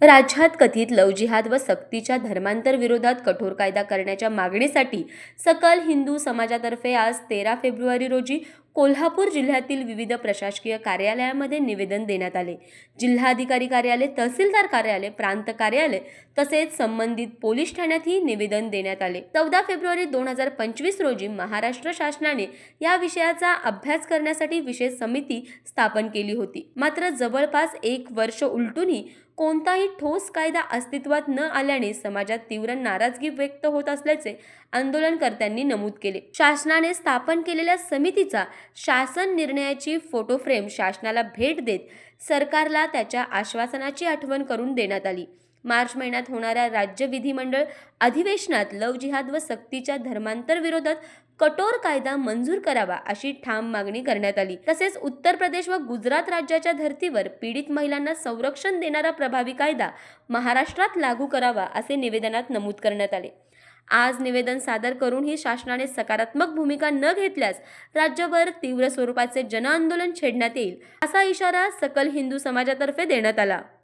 राज्यात कथित लव जिहाद व सक्तीच्या धर्मांतर विरोधात कठोर कायदा करण्याच्या मागणीसाठी सकल हिंदू समाजातर्फे आज 13 फेब्रुवारी रोजी कोल्हापूर जिल्ह्यातील विविध प्रशासकीय कार्यालयामध्ये निवेदन देण्यात आले। जिल्हाधिकारी कार्यालय, तहसीलदार कार्यालय, प्रांत कार्यालय तसेच संबंधित पोलीस ठाण्यातही निवेदन देण्यात आले। 14 फेब्रुवारी 2025 रोजी महाराष्ट्र शासनाने या विषयाचा अभ्यास करण्यासाठी विशेष समिती स्थापन केली होती। मात्र जवळपास 1 वर्ष उलटूनही कोणताही ठोस कायदा अस्तित्वात न आल्याने समाजात तीव्र नाराजगी व्यक्त होत असल्याचे आंदोलनकर्त्यांनी नमूद केले। शासनाने स्थापन केलेल्या समितीचा शासन निर्णयाची फोटो फ्रेम शासनाला भेट देत सरकारला त्याच्या आश्वासनाची आठवण करून देण्यात आली। मार्च महिन्यात होणाऱ्या राज्य विधिमंडळ अधिवेशनात लव जिहाद व सक्तीच्या धर्मांतर विरोधात कठोर कायदा मंजूर करावा अशी ठाम मागणी करण्यात आली। तसेच उत्तर प्रदेश व गुजरात राज्याच्या धर्तीवर पीडित महिलांना संरक्षण देणारा प्रभावी कायदा महाराष्ट्रात लागू करावा असे निवेदनात नमूद करण्यात आले। आज निवेदन सादर करूनही शासनाने सकारात्मक भूमिका न घेतल्यास राज्यभर तीव्र स्वरूपाचे जनआंदोलन छेडण्यात येईल असा इशारा सकल हिंदू समाजातर्फे देण्यात आला।